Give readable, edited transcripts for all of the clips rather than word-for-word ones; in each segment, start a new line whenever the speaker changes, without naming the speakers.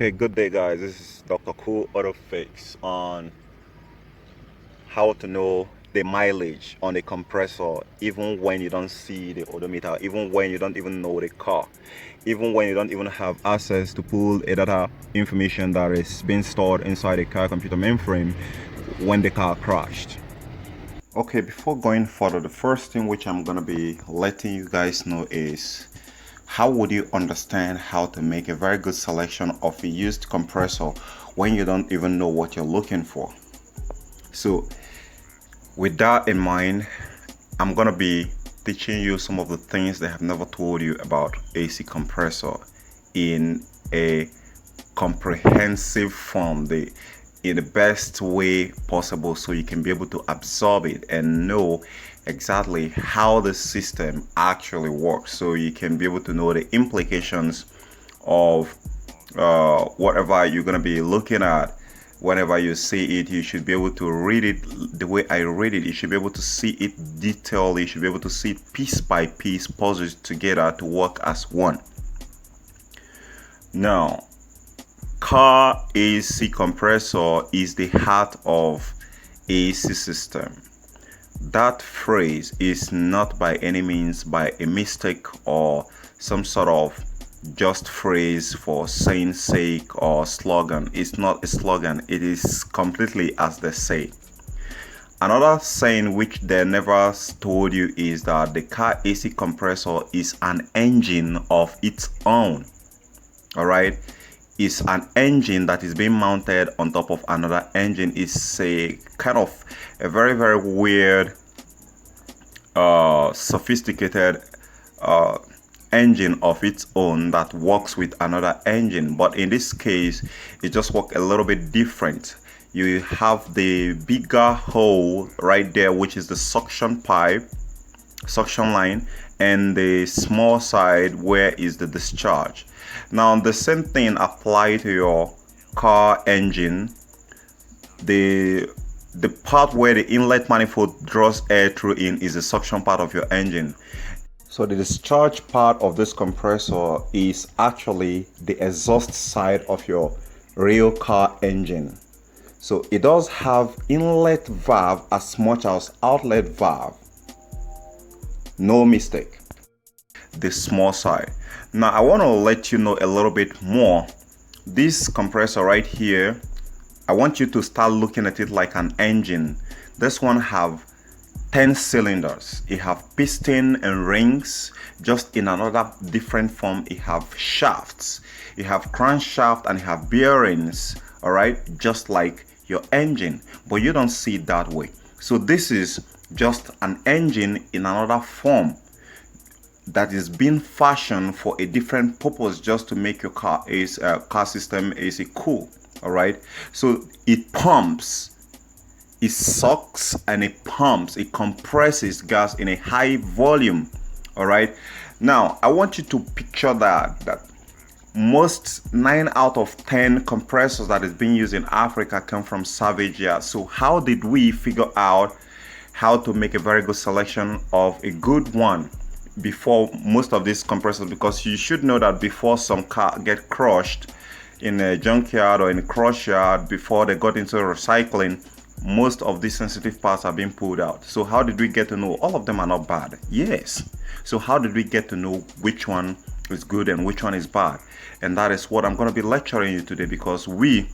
Hey, good day, guys. This is Dr. Cool Auto Fix on how to know the mileage on a compressor, even when you don't see the odometer, even when you don't even know the car, even when you don't even have access to pull a data information that is being stored inside a car computer mainframe when the car crashed. Okay, before going further, the first thing which I'm gonna be letting you guys know is how would you understand how to make a very good selection of a used compressor when you don't even know what you're looking for? So with that in mind, I'm gonna be teaching you some of the things that I've never told you about AC compressor in a comprehensive form, in the best way possible, so you can be able to absorb it and know exactly how the system actually works, so you can be able to know the implications of whatever you're going to be looking at. Whenever you see it, you should be able to read it the way I read it. You should be able to see it detailed. You should be able to see it piece by piece, puzzles together to work as one. Now, car AC compressor is the heart of AC system. That phrase is not by any means by a mistake or some sort of just phrase for saying sake or slogan. It's not a slogan, it is completely as they say. Another saying which they never told you is that the car AC compressor is an engine of its own. Alright, is an engine that is being mounted on top of another engine. Is a kind of a very weird sophisticated engine of its own that works with another engine, but in this case it just works a little bit different. You have the bigger hole right there, which is the suction pipe, suction line, and the small side where is the discharge. Now the same thing apply to your car engine. The part where the inlet manifold draws air through in is the suction part of your engine. So the discharge part of this compressor is actually the exhaust side of your real car engine. So it does have inlet valve as much as outlet valve. No mistake. The small side. Now I want to let you know a little bit more. This compressor right here, I want you to start looking at it like an engine. This one have 10 cylinders. It have piston and rings, just in another different form. It have shafts, it have crankshaft, and it have bearings. All right, just like your engine, but you don't see it that way. So this is just an engine in another form that is being fashioned for a different purpose, just to make your car system AC cool. All right, so it pumps, it sucks, and it pumps, it compresses gas in a high volume. All right, now I want you to picture that most 9 out of 10 compressors that is being used in Africa come from salvage yards. So how did we figure out how to make a very good selection of a good one before most of these compressors? Because you should know that before some car get crushed in a junkyard or in a crush yard, before they got into recycling, most of these sensitive parts are being pulled out. So how did we get to know all of them are not bad? Yes. So how did we get to know which one is good and which one is bad? And that is what I'm going to be lecturing you today, because we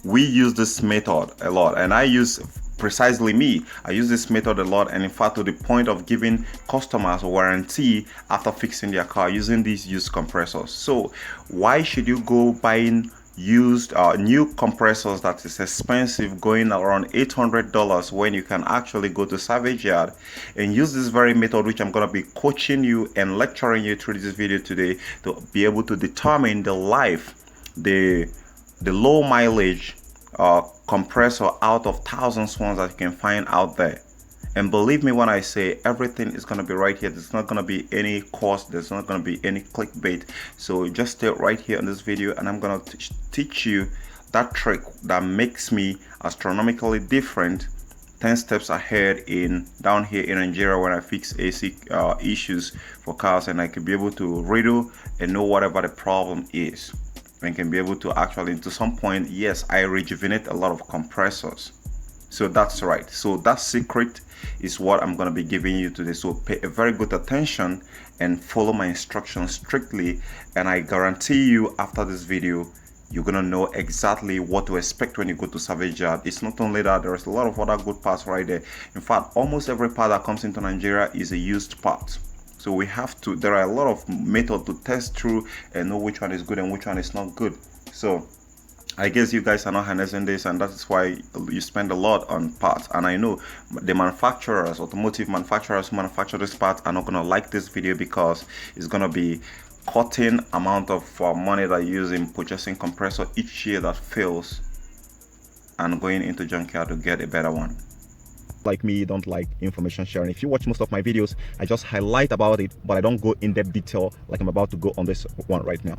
use this method a lot, and I use this method a lot, and in fact to the point of giving customers a warranty after fixing their car using these used compressors. So why should you go buying used new compressors that is expensive, going around $800, when you can actually go to salvage yard and use this very method which I'm going to be coaching you and lecturing you through this video today, to be able to determine the low mileage compressor out of thousands ones that you can find out there. And believe me when I say everything is going to be right here. There's not going to be any cost, there's not going to be any clickbait. So just stay right here in this video, and I'm going to teach you that trick that makes me astronomically different, 10 steps ahead down here in Nigeria when I fix AC issues for cars, and I could be able to riddle and know whatever the problem is. and can be able to actually, to some point, yes, I rejuvenate a lot of compressors. So that's right. So that secret is what I'm going to be giving you today. So pay a very good attention and follow my instructions strictly, and I guarantee you after this video you're gonna know exactly what to expect when you go to salvage yard. It's not only that, there's a lot of other good parts right there. In fact, almost every part that comes into Nigeria is a used part. So we have to, there are a lot of methods to test through and know which one is good and which one is not good. So I guess you guys are not harnessing this, and that is why you spend a lot on parts. And I know the manufacturers, automotive manufacturers who manufacture this part, are not going to like this video because it's going to be cutting amount of money that you use in purchasing compressor each year that fails and going into junkyard to get a better one.
Like me, don't like information sharing. If you watch most of my videos, I just highlight about it, but I don't go in depth detail like I'm about to go on this one right now.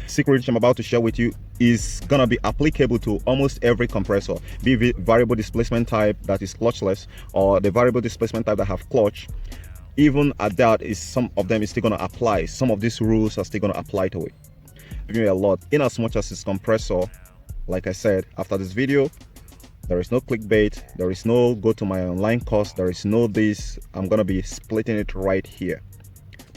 Secret which I'm about to share with you is gonna be applicable to almost every compressor, be it variable displacement type that is clutchless or the variable displacement type that have clutch. Even at that, is some of them is still gonna apply. Some of these rules are still gonna apply to it. Giving you a lot in as much as it's compressor. Like I said, after this video, there is no clickbait, there is no go to my online course, there is no this. I'm gonna be splitting it right here.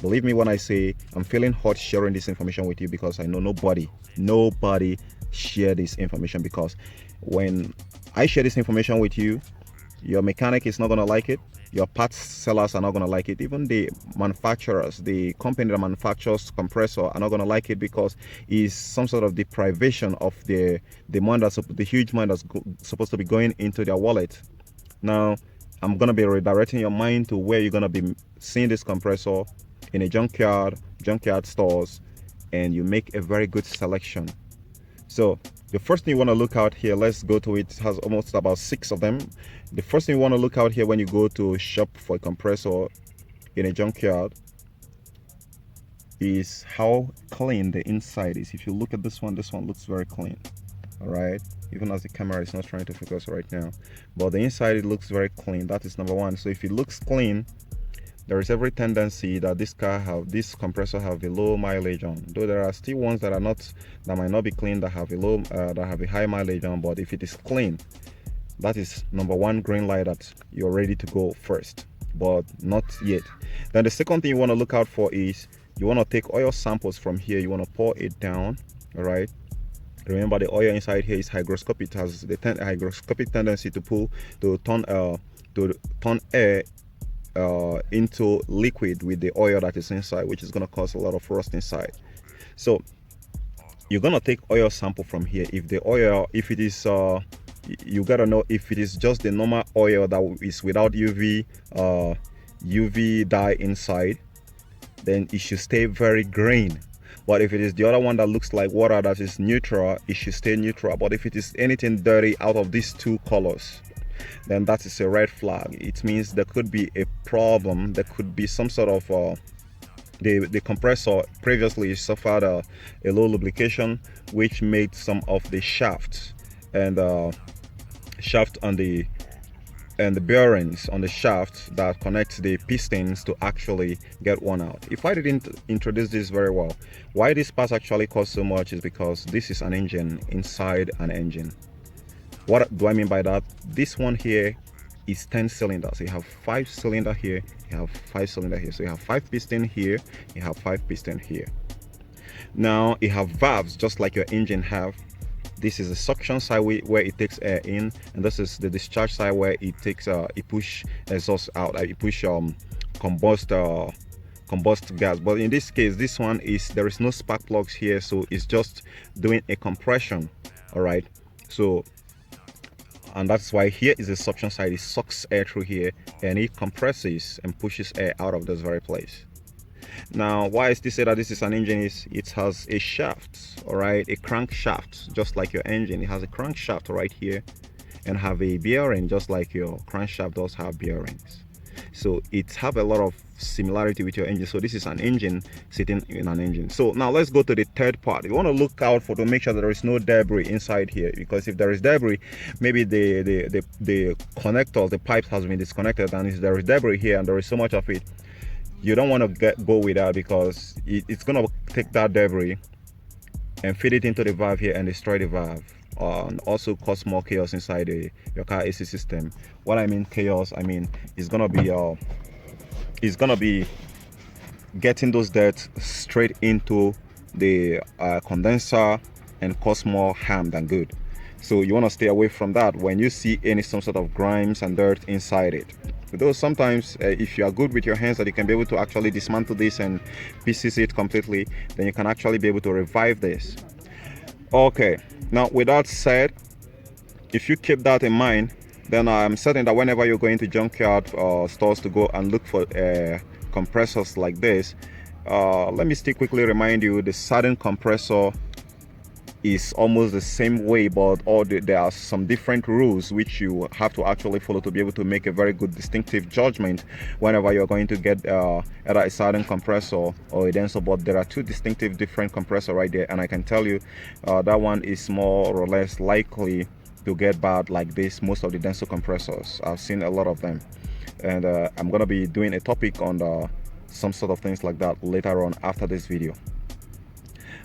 Believe me when I say I'm feeling hot sharing this information with you, because I know nobody share this information, because when I share this information with you, your mechanic is not going to like it, your parts sellers are not going to like it, even the manufacturers, the company that manufactures compressor, are not going to like it, because it's some sort of deprivation of the money that's the huge money that's supposed to be going into their wallet. Now I'm going to be redirecting your mind to where you're going to be seeing this compressor in a junkyard stores, and you make a very good selection. So the first thing you want to look out here, let's go to it. It has almost about 6 of them. The first thing you want to look out here when you go to shop for a compressor in a junkyard is how clean the inside is. If you look at this one looks very clean. All right, even as the camera is not trying to focus right now, but the inside, it looks very clean. That is number one. So if it looks clean, there is every tendency that this compressor have a low mileage on. Though there are still ones that might not be clean, that have a high mileage on. But if it is clean, that is number one green light that you're ready to go first, but not yet. Then the second thing you want to look out for is you want to take oil samples from here. You want to pour it down. All right. Remember, the oil inside here is hygroscopic. It has the hygroscopic tendency to turn air into liquid with the oil that is inside, which is going to cause a lot of rust inside. So you're going to take oil sample from here. If the oil, if it is you got to know if it is just the normal oil that is without UV dye inside, then it should stay very green. But if it is the other one that looks like water, that is neutral, it should stay neutral. But if it is anything dirty out of these two colors, then that is a red flag. It means there could be a problem. There could be some sort of the compressor previously suffered a low lubrication, which made some of the shafts and the bearings on the shaft that connect the pistons to actually get worn out. If I didn't introduce this very well, why this part actually costs so much is because this is an engine inside an engine. What do I mean by that? This one here is 10 cylinders. You have 5 cylinder here, you have 5 cylinder here. So you have 5 piston here, you have 5 piston here. Now you have valves just like your engine have. This is the suction side where it takes air in, and this is the discharge side where it takes it push exhaust out. It push combust gas. But in this case, this one is, there is no spark plugs here, so it's just doing a compression. All right, so, and that's why here is the suction side. It sucks air through here and it compresses and pushes air out of this very place. Now, why is this say that this is an engine? Is it has a shaft, all right, a crankshaft, just like your engine. It has a crankshaft right here, and have a bearing just like your crankshaft does have bearings. So it have a lot of similarity with your engine. So this is an engine sitting in an engine. So now let's go to the third part. You want to look out for, to make sure that there is no debris inside here, because if there is debris, maybe the connector, the pipes has been disconnected, and if there is debris here and there is so much of it, you don't want to go with that, because it's going to take that debris and feed it into the valve here and destroy the valve, and also cause more chaos inside your car AC system. What I mean chaos, I mean it's gonna be getting those dirt straight into the condenser and cause more harm than good. So you want to stay away from that when you see some sort of grimes and dirt inside it. Though sometimes if you are good with your hands that you can be able to actually dismantle this and pieces it completely, then you can actually be able to revive this. Okay, now with that said, if you keep that in mind, then I'm certain that whenever you're going to junkyard stores to go and look for compressors like this, let me still quickly remind you, the Saturn compressor is almost the same way, but there are some different rules which you have to actually follow to be able to make a very good distinctive judgment whenever you're going to get either a Saturn compressor or a Denso. But there are two distinctive different compressors right there, and I can tell you that one is more or less likely to get bad like this. Most of the Denso compressors, I've seen a lot of them, and I'm gonna be doing a topic on some sort of things like that later on after this video.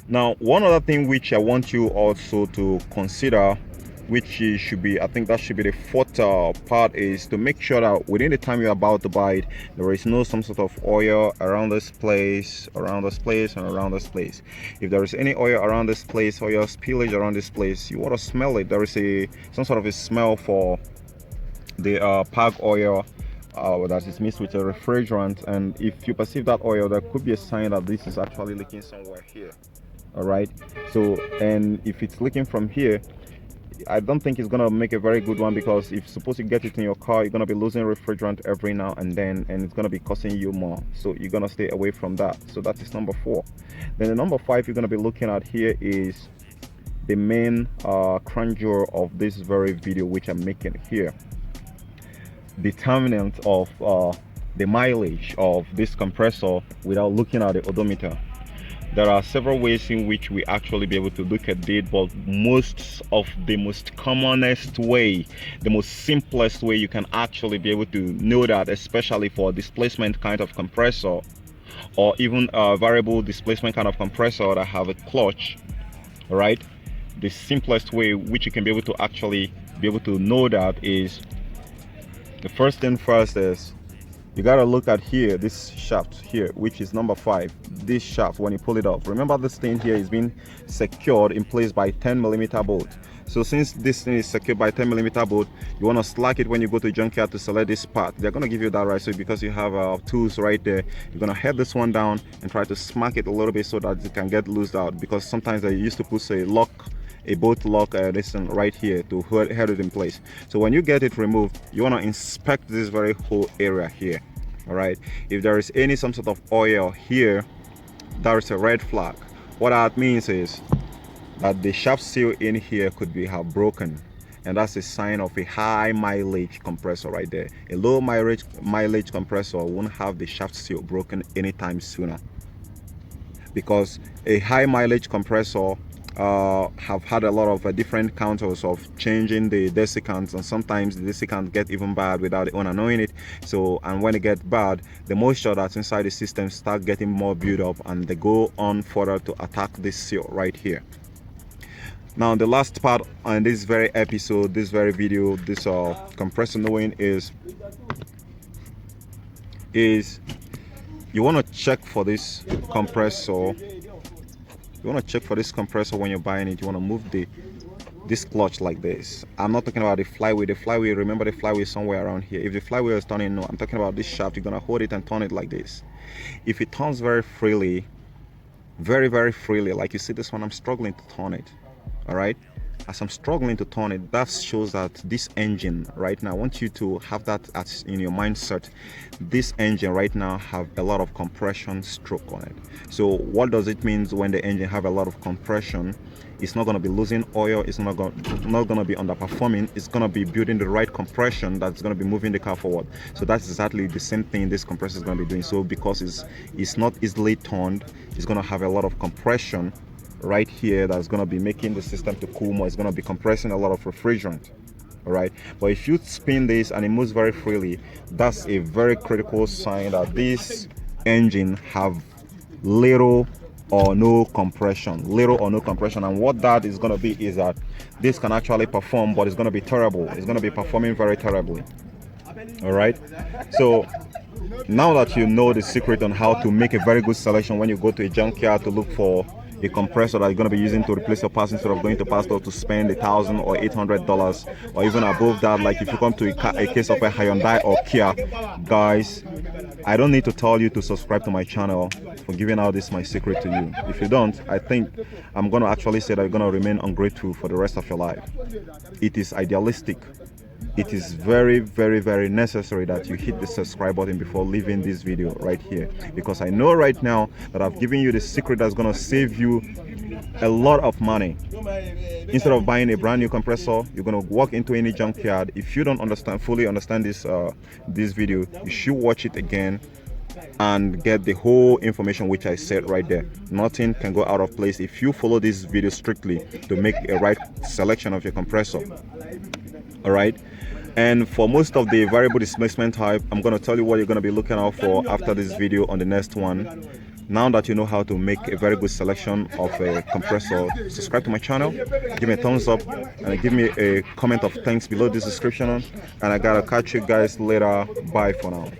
Now, one other thing which I want you also to consider, which should be, I think that should be the fourth part, is to make sure that within the time you're about to buy it, there is no some sort of oil around this place, and around this place. If there is any oil around this place, or your spillage around this place, you want to smell it. There is some sort of a smell for the PAG oil that is mixed with a refrigerant, and if you perceive that oil, there could be a sign that this is actually leaking somewhere here. All right, so, and if it's leaking from here, I don't think it's gonna make a very good one, because if suppose you get it in your car, you're gonna be losing refrigerant every now and then, and it's gonna be costing you more. So you're gonna stay away from that. So that is number 4. Then the number 5 you're gonna be looking at here is the main crown jewel of this very video which I'm making here: determinant of the mileage of this compressor without looking at the odometer. There are several ways in which we actually be able to look at it, but most commonest way, the most simplest way you can actually be able to know that, especially for displacement kind of compressor, or even a variable displacement kind of compressor that have a clutch, right? The simplest way which you can be able to actually be able to know that is, the first thing first is, you gotta look at here, this shaft here, which is number 5. This shaft, when you pull it up, remember this thing here is being secured in place by 10mm bolt. So since this thing is secured by 10mm bolt, you want to slack it when you go to junkyard to select this part. They're gonna give you that, right? So because you have tools right there, you're gonna head this one down and try to smack it a little bit so that it can get loosed out, because sometimes they used to put a bolt lock this thing right here to hold it in place. So when you get it removed, you want to inspect this very whole area here. All right, if there is some sort of oil here, that is a red flag. What that means is that the shaft seal in here could have broken, and that's a sign of a high mileage compressor right there. A low mileage compressor won't have the shaft seal broken anytime sooner, because a high mileage compressor have had a lot of different counters of changing the desiccants, and sometimes the desiccants get even bad without the owner knowing it. So, and when it gets bad, the moisture that's inside the system start getting more built up, and they go on further to attack this seal right here. Now, the last part on this very episode, this very video, this compressor knowing is you want to check for this compressor. You want to check for this compressor when you're buying it. You want to move this clutch like this. I'm not talking about the flywheel. The flywheel, remember, the flywheel is somewhere around here. If the flywheel is turning, no, I'm talking about this shaft. You're gonna hold it and turn it like this. If it turns very freely, very freely, like you see this one, I'm struggling to turn it. All right, as I'm struggling to turn it, that shows that this engine right now, I want you to have that in your mindset. This engine right now have a lot of compression stroke on it. So what does it mean when the engine have a lot of compression? It's not going to be losing oil, it's not going to be underperforming, it's going to be building the right compression that's going to be moving the car forward. So that's exactly the same thing this compressor is going to be doing. So because it's not easily turned, it's going to have a lot of compression right here that's going to be making the system to cool more. It's going to be compressing a lot of refrigerant. All right, but if you spin this and it moves very freely, that's a very critical sign that this engine have little or no compression, little or no compression. And what that is going to be is that this can actually perform, but it's going to be terrible. It's going to be performing very terribly. All right, so now that you know the secret on how to make a very good selection when you go to a junkyard to look for a compressor that you're going to be using to replace your parts, instead of going to parts store to spend $1,000 or $800 or even above that, like if you come to a case of a Hyundai or Kia, guys, I don't need to tell you to subscribe to my channel for giving out this my secret to you. If you don't, I think I'm going to actually say that you're going to remain ungrateful for the rest of your life. It is idealistic. It is very, very, very necessary that you hit the subscribe button before leaving this video right here, because I know right now that I've given you the secret that's going to save you a lot of money. Instead of buying a brand new compressor, you're going to walk into any junkyard. If you don't fully understand this video, you should watch it again and get the whole information which I said right there. Nothing can go out of place if you follow this video strictly to make a right selection of your compressor. All right, and for most of the variable displacement type, I'm going to tell you what you're going to be looking out for after this video on the next one. Now that you know how to make a very good selection of a compressor, subscribe to my channel, give me a thumbs up, and give me a comment of thanks below this description, and I gotta catch you guys later. Bye for now.